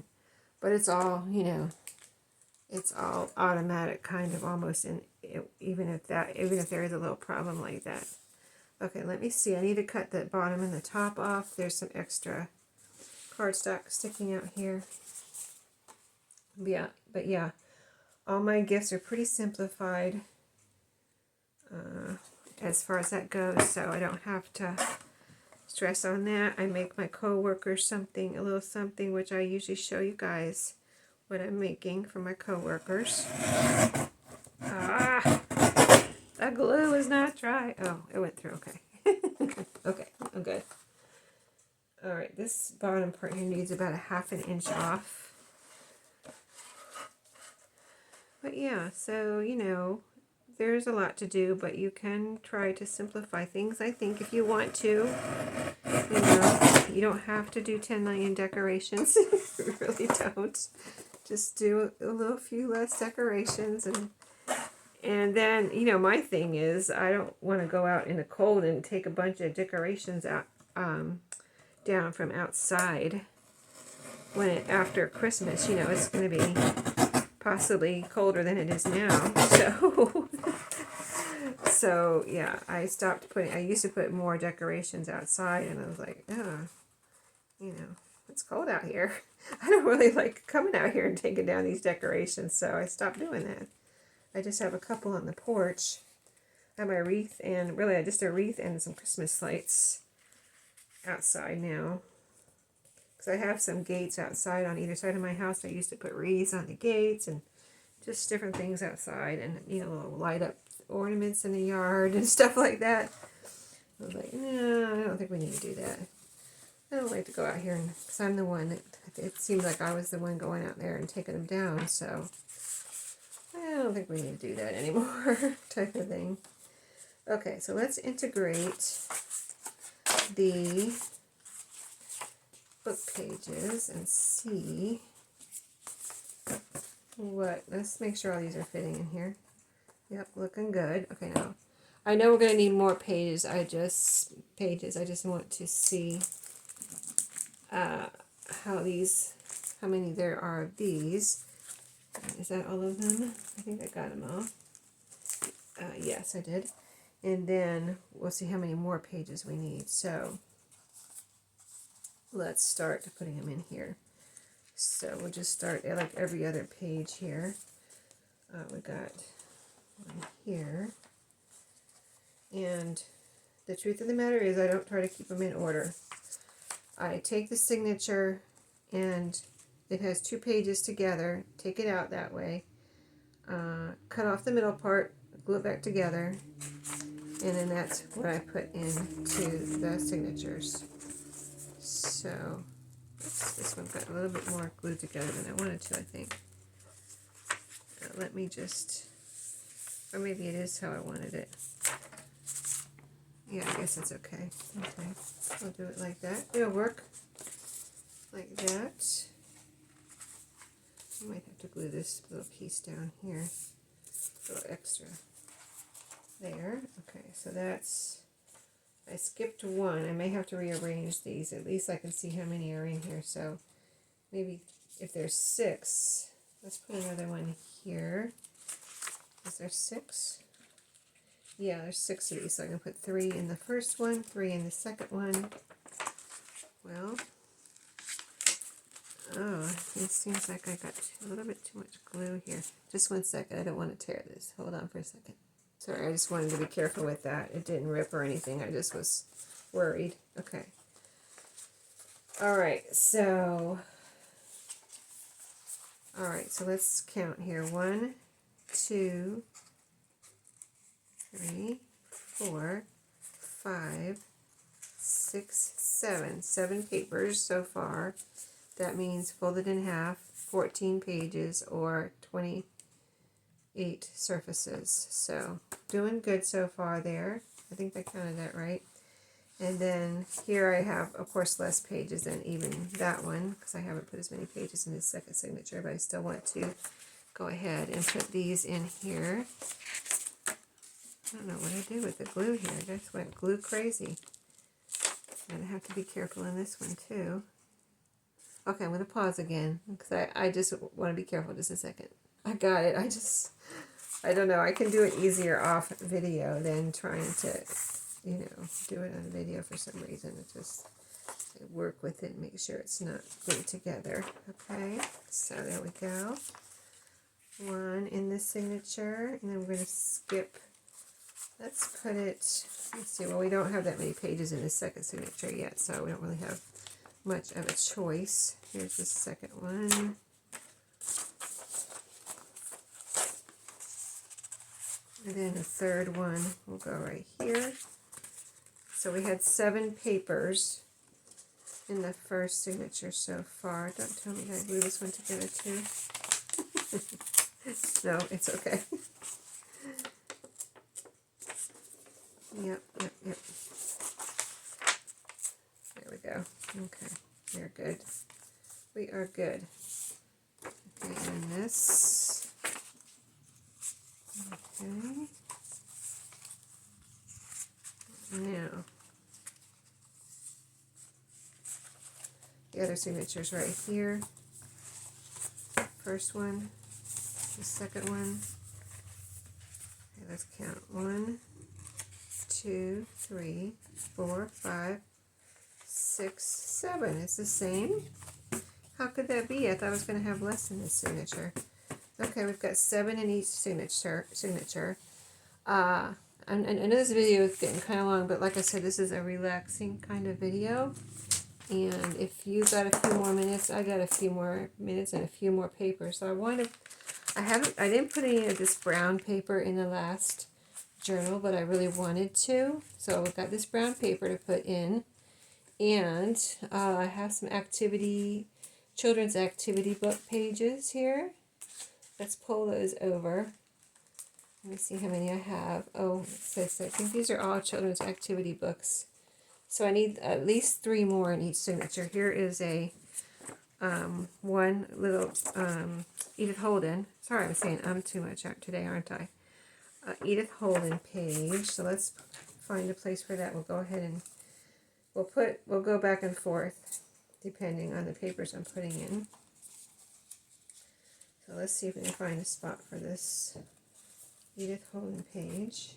But it's all, you know, it's all automatic, kind of almost, and even if there is a little problem like that. Okay, let me see. I need to cut the bottom and the top off. There's some extra cardstock sticking out here. Yeah, but yeah, all my gifts are pretty simplified as far as that goes, so I don't have to stress on that. I make my co-workers a little something, which I usually show you guys what I'm making for my co-workers. The glue is not dry. Oh, it went through. Okay. Okay, I'm good. Alright, this bottom part here needs about a ½ inch off. But yeah, so, you know, there's a lot to do, but you can try to simplify things, I think, if you want to. You know, you don't have to do 10 million decorations. You really don't. Just do a few less decorations, and then, you know, my thing is I don't want to go out in the cold and take a bunch of decorations out down from outside after Christmas. You know, it's going to be possibly colder than it is now. So yeah, I used to put more decorations outside, and I was like, oh, you know, it's cold out here. I don't really like coming out here and taking down these decorations, so I stopped doing that. I just have a couple on the porch. I have my wreath, and really just a wreath and some Christmas lights outside now. Because I have some gates outside on either side of my house. I used to put wreaths on the gates and just different things outside, and, you know, light up ornaments in the yard and stuff like that. I was like, no, I don't think we need to do that. I don't like to go out here, because I'm the one it seemed like I was the one going out there and taking them down, so I don't think we need to do that anymore, type of thing. Okay, so let's integrate the book pages and see let's make sure all these are fitting in here. Yep, looking good. Okay, now I know we're going to need more pages. I just pages. I just want to see how many there are of these. Is that all of them? I think I got them all. Yes, I did. And then we'll see how many more pages we need. So let's start putting them in here. So we'll just start at like every other page here. We got one here. And the truth of the matter is I don't try to keep them in order. I take the signature and it has 2 pages together, take it out that way, cut off the middle part, glue it back together, and then that's what I put into the signatures. So this one got a little bit more glued together than I wanted to, I think. Let me just, or maybe it is how I wanted it. Yeah, I guess that's okay. Okay, I'll do it like that. It'll work like that. I might have to glue this little piece down here, a little extra there. Okay, so that's, I skipped one. I may have to rearrange these. At least I can see how many are in here. So maybe if there's 6, let's put another one here. Is there 6? Yeah, there's 6 of these. So I can put 3 in the first one, 3 in the second one. Well, oh, it seems like I got a little bit too much glue here. Just one second. I don't want to tear this. Hold on for a second. Sorry, I just wanted to be careful with that. It didn't rip or anything. I just was worried. Okay. All right, so let's count here. 1, 2, 3, 4, 5, 6, 7. 7 papers so far. That means folded in half, 14 pages, or 28 surfaces. So doing good so far there. I think I counted that right. And then here I have, of course, less pages than even that one, because I haven't put as many pages in this second signature, but I still want to go ahead and put these in here. I don't know what I did with the glue here. I just went glue crazy. And I have to be careful in this one too. Okay, I'm going to pause again, because I just want to be careful just a second. I got it. I don't know. I can do it easier off video than trying to, do it on video for some reason. I work with it and make sure it's not glued together. Okay, so there we go. 1 in the signature, and then we're going to skip. Let's put it, let's see, well, we don't have that many pages in the second signature yet, so we don't really have much of a choice. Here's the second one. And then the third one will go right here. So we had 7 papers in the first signature so far. Don't tell me I glue this one together too. No, it's okay. Yep. There we go. Okay, we're good. We are good. Okay, and this. Okay. Now, the other signature's right here. First one, the second one. Okay, let's count. 1, 2, 3, 4, 5, 6, 7. It's the same. How could that be? I thought I was going to have less in this signature. Okay, we've got 7 in each signature. I know this video is getting kind of long, but like I said, this is a relaxing kind of video. And if you got a few more minutes, I got a few more minutes and a few more papers. So I didn't put any of this brown paper in the last journal, but I really wanted to. So we've got this brown paper to put in. And I have some children's activity book pages here. Let's pull those over. Let me see how many I have. Oh, it says, I think these are all children's activity books. So I need at least 3 more in each signature. Here is a one little Edith Holden. Sorry, I'm saying too much today, aren't I? Edith Holden page. So let's find a place for that. We'll go ahead and we'll go back and forth depending on the papers I'm putting in. So let's see if we can find a spot for this Edith Holden page.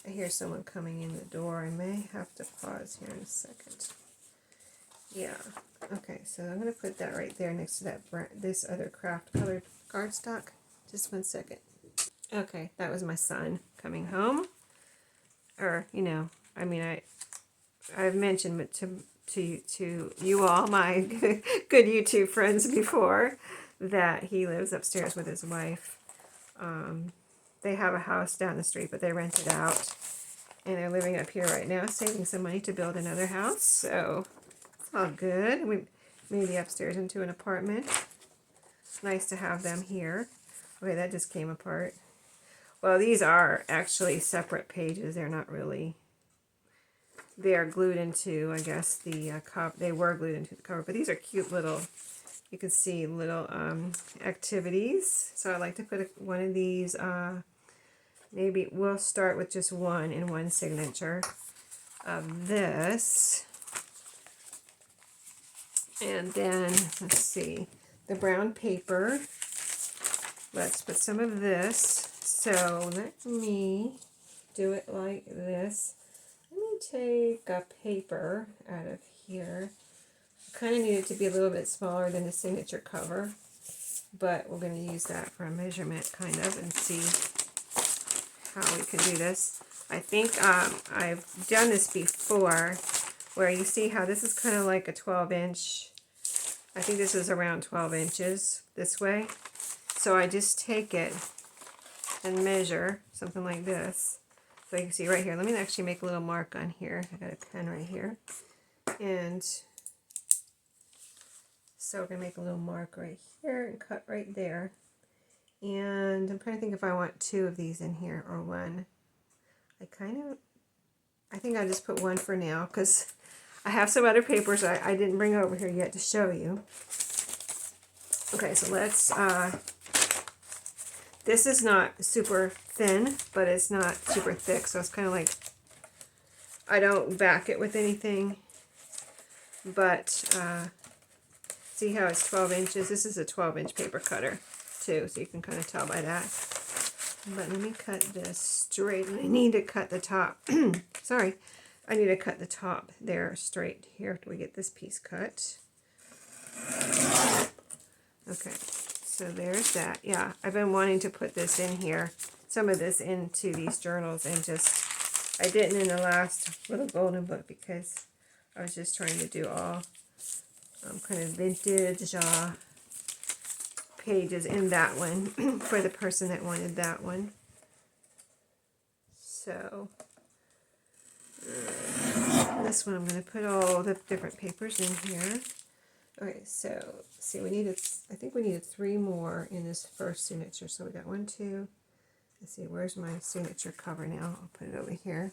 I hear someone coming in the door. I may have to pause here in a second. Yeah. Okay, so I'm going to put that right there next to that this other craft colored cardstock. Just 1 second. Okay, that was my son coming home. Or, you know, I mean, I've mentioned it to you all, my good YouTube friends before, that he lives upstairs with his wife. They have a house down the street, but they rent it out. And they're living up here right now, saving some money to build another house. So it's all good. We made the upstairs into an apartment. It's nice to have them here. Okay, that just came apart. Well, these are actually separate pages. They're not really. They are glued into, I guess, the cover. They were glued into the cover, but these are cute little. You can see little activities. So I like to put one of these. Maybe we'll start with just one in one signature of this. And then, let's see, the brown paper. Let's put some of this. So let me do it like this. Let me take a paper out of here. I kind of need it to be a little bit smaller than the signature cover, but we're going to use that for a measurement kind of and see how we can do this. I think I've done this before, where you see how this is kind of like a 12-inch. I think this is around 12 inches this way. So I just take it and measure something like this. So you can see right here. Let me actually make a little mark on here. I got a pen right here. And so we're going to make a little mark right here and cut right there. And I'm trying to think if I want 2 of these in here or 1. I think I'll just put 1 for now because I have some other papers I didn't bring over here yet to show you. Okay, so let's, this is not super thin, but it's not super thick, so it's kind of like, I don't back it with anything, but see how it's 12 inches? This is a 12-inch paper cutter too, so you can kind of tell by that. But let me cut this straight, and I need to cut the top. Sorry, I need to cut the top there straight here till we get this piece cut. Okay, so there's that. Yeah, I've been wanting to put this in here, some of this into these journals, and just, I didn't in the last little golden book because I was just trying to do all kind of vintage pages in that one for the person that wanted that one. So this one I'm going to put all the different papers in here. Okay, so see, I think we needed 3 more in this first signature. So we got 1, 2. Let's see, where's my signature cover now? I'll put it over here.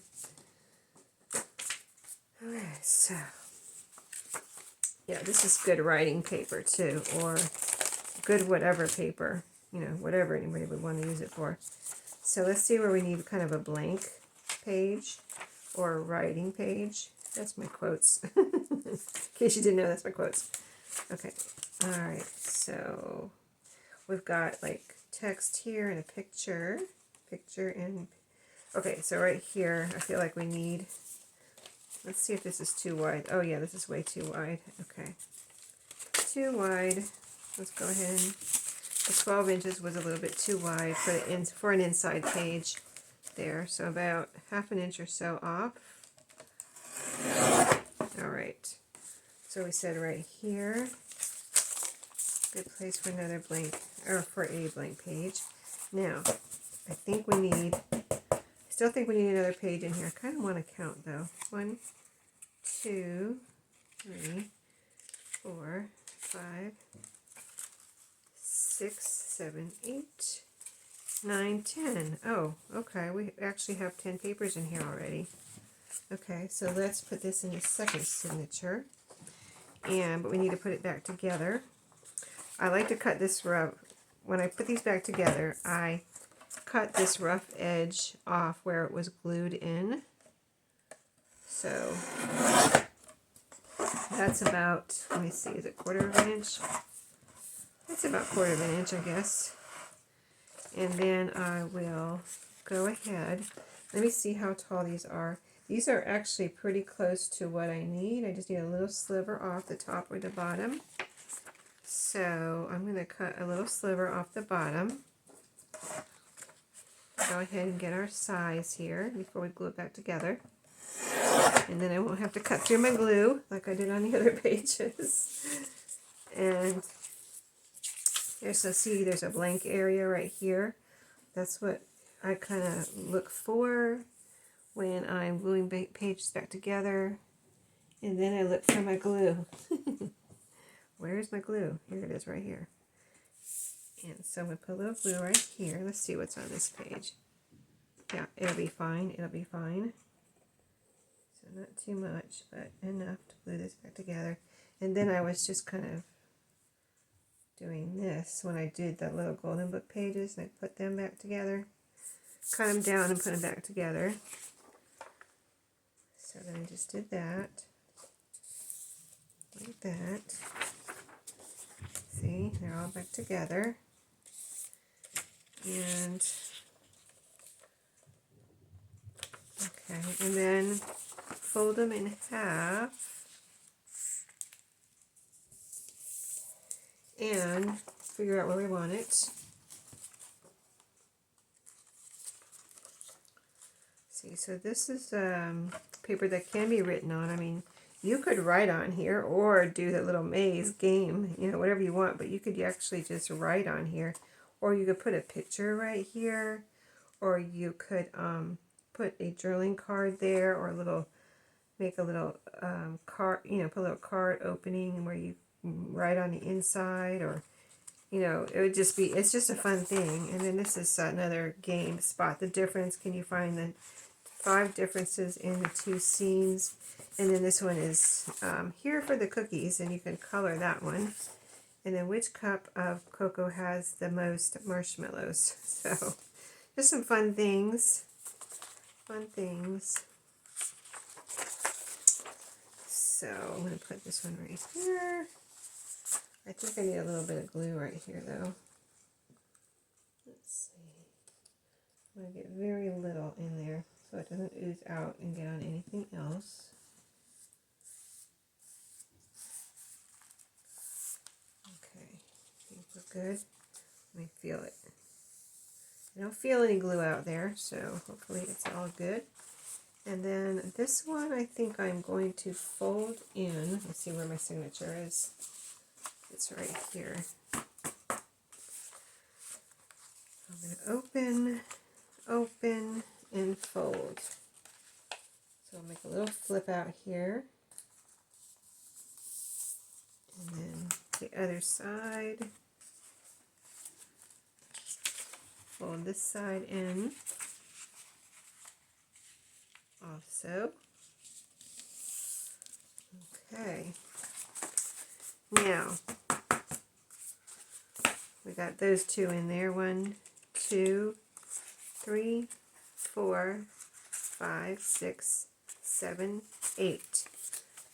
Okay, so yeah, this is good writing paper too, or good whatever paper, you know, whatever anybody would want to use it for. So let's see where we need kind of a blank page or a writing page. That's my quotes. In case you didn't know, that's my quotes. Okay, all right, so we've got like text here and a picture, and, okay, so right here, I feel like we need, let's see if this is too wide. Oh yeah, this is way too wide. Okay, too wide. Let's go ahead and, the 12 inches was a little bit too wide for an inside page there, so about 1/2 inch or so off. All right, so we said right here, good place for another blank, or for a blank page. Now, I still think we need another page in here. I kind of want to count though. 1, 2, 3, 4, 5, 6, 7, 8, 9, 10. Oh, okay, we actually have 10 papers in here already. Okay, so let's put this in the second signature. But we need to put it back together. I like to cut this rough. When I put these back together, I cut this rough edge off where it was glued in. So that's about, let me see, is it 1/4 of an inch? It's about 1/4 of an inch, I guess. And then I will go ahead. Let me see how tall these are. These are actually pretty close to what I need. I just need a little sliver off the top or the bottom. So I'm going to cut a little sliver off the bottom. Go ahead and get our size here before we glue it back together. And then I won't have to cut through my glue like I did on the other pages. And there's there's a blank area right here. That's what I kind of look for when I'm gluing pages back together. And then I look for my glue. Where's my glue? Here it is right here. And so I'm going to put a little glue right here. Let's see what's on this page. Yeah, it'll be fine. It'll be fine. So not too much, but enough to glue this back together. And then I was just kind of doing this when I did the little golden book pages, and I put them back together. Cut them down and put them back together. So then I just did that. Like that. See, they're all back together. And okay, and then fold them in half and figure out where we want it. See, so this is paper that can be written on. I mean, you could write on here or do the little maze game, you know, whatever you want, but you could actually just write on here. Or you could put a picture right here, or you could put a drilling card there, or make a little card, you know, put a little card opening where you write on the inside, or, you know, it would just be, it's just a fun thing. And then this is another game, spot the difference. Can you find the 5 differences in the 2 scenes? And then this one is here for the cookies, and you can color that one. And then which cup of cocoa has the most marshmallows? So just some fun things. Fun things. So I'm going to put this one right here. I think I need a little bit of glue right here though. Let's see. I'm going to get very little in there so it doesn't ooze out and get on anything else. Good. Let me feel it. I don't feel any glue out there, so hopefully it's all good. And then this one I think I'm going to fold in. Let's see where my signature is. It's right here. I'm going to open, and fold. So I'll make a little flip out here. And then the other side. Fold this side in also. Okay. Now, we got those 2 in there. 1, 2, 3, 4, 5, 6, 7, 8.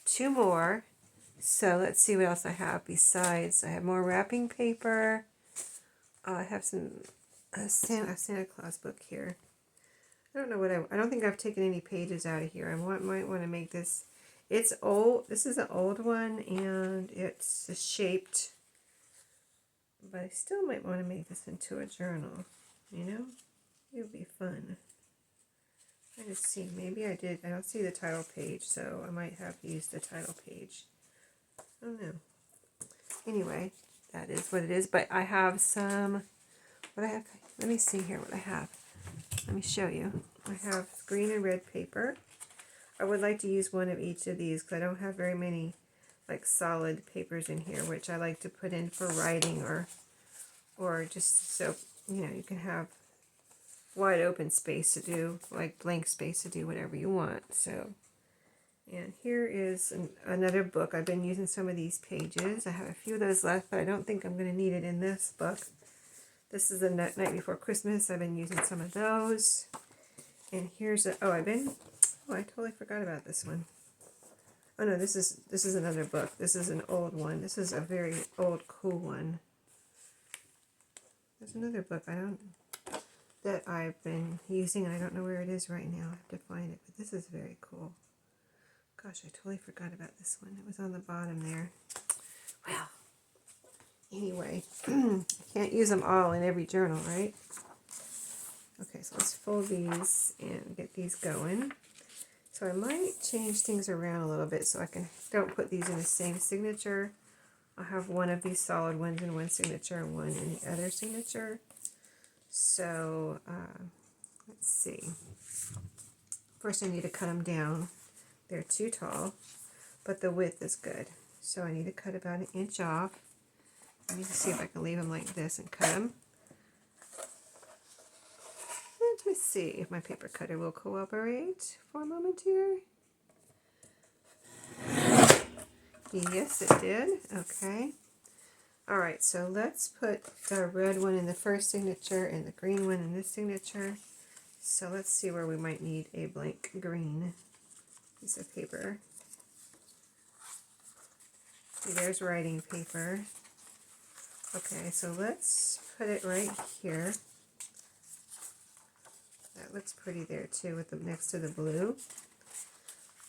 2 more. So let's see what else I have besides. I have more wrapping paper. I have a Santa Claus book here. I don't know what I don't think I've taken any pages out of here. I might want to make this. It's old. This is an old one, and it's shaped. But I still might want to make this into a journal. You know, it would be fun. I just see. Maybe I did. I don't see the title page, so I might have used the title page. I don't know. Anyway, that is what it is. But I have some. What I have. Let me see here what I have. Let me show you. I have green and red paper. I would like to use one of each of these because I don't have very many like solid papers in here, which I like to put in for writing or just so, you know, you can have wide open space to do, like blank space to do whatever you want. So, and here is another book. I've been using some of these pages. I have a few of those left, but I don't think I'm going to need it in this book. This is the Night Before Christmas. I've been using some of those. And here's I totally forgot about this one. Oh no, this is another book. This is an old one. This is a very old, cool one. There's another book that I've been using, and I don't know where it is right now. I have to find it, but this is very cool. Gosh, I totally forgot about this one. It was on the bottom there. Well, anyway, I can't use them all in every journal, right? Okay, so let's fold these and get these going. So I might change things around a little bit so I don't put these in the same signature. I'll have one of these solid ones in one signature and one in the other signature. So let's see. First I need to cut them down. They're too tall, but the width is good. So I need to cut about 1 inch off. Let me just see if I can leave them like this and cut them. Let me see if my paper cutter will cooperate for a moment here. Yes, it did. Okay. Alright, so let's put the red one in the first signature and the green one in this signature. So let's see where we might need a blank green piece of paper. See, there's writing paper. Okay, so let's put it right here. That looks pretty there too, with the next to the blue.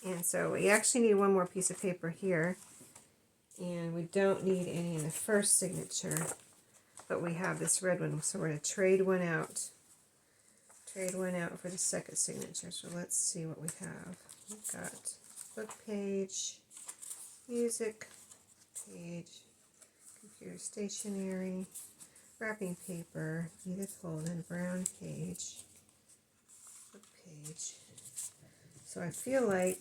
And so we actually need one more piece of paper here. And we don't need any in the first signature, but we have this red one, so we're going to trade one out. Trade one out for the second signature. So let's see what we have. We've got book page, music page, computer stationery, wrapping paper, Edith Holden, brown page, book page. So I feel like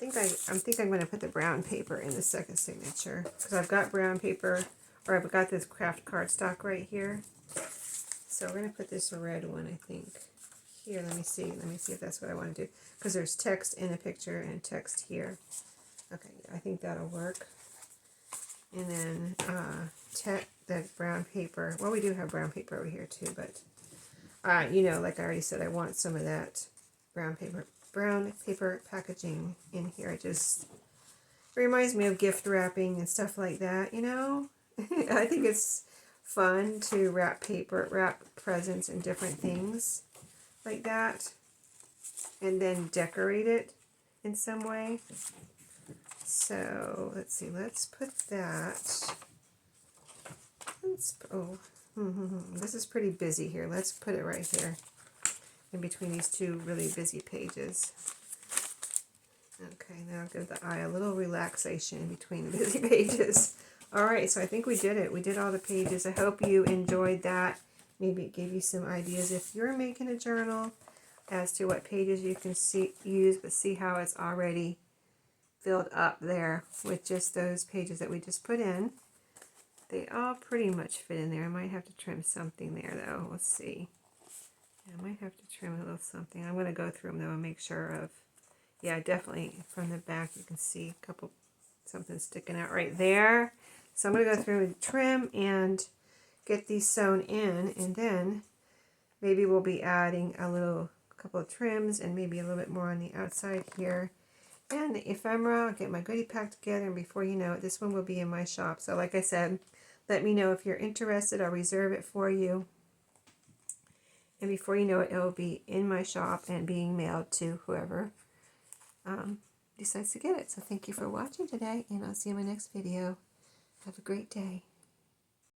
I think I'm going to put the brown paper in the second signature because I've got brown paper, or I've got this craft cardstock right here. So we're going to put this red one, I think, here. Let me see if that's what I want to do, because there's text in the picture and text here. Okay, I think that'll work. And then that brown paper. Well, we do have brown paper over here too, but you know, like I already said, I want some of that brown paper packaging in here. It just reminds me of gift wrapping and stuff like that, you know. I think it's fun to wrap presents and different things like that, and then decorate it in some way. So let's see, let's put that. This is pretty busy here. Let's put it right here in between these two really busy pages. Okay, now give the eye a little relaxation in between the busy pages. Alright, so I think we did it. We did all the pages. I hope you enjoyed that. Maybe it gave you some ideas if you're making a journal as to what pages you can use, but see how it's already filled up there with just those pages that we just put in. They all pretty much fit in there. I might have to trim something there though. Let's see. Yeah, I might have to trim a little something. I'm going to go through them though and make sure of, yeah, definitely from the back you can see a couple, something sticking out right there. So I'm going to go through and trim and get these sewn in, and then maybe we'll be adding a couple of trims and maybe a little bit more on the outside here. And the ephemera, I'll get my goodie pack together, and before you know it, this one will be in my shop. So like I said, let me know if you're interested. I'll reserve it for you. And before you know it, it will be in my shop and being mailed to whoever decides to get it. So thank you for watching today, and I'll see you in my next video. Have a great day.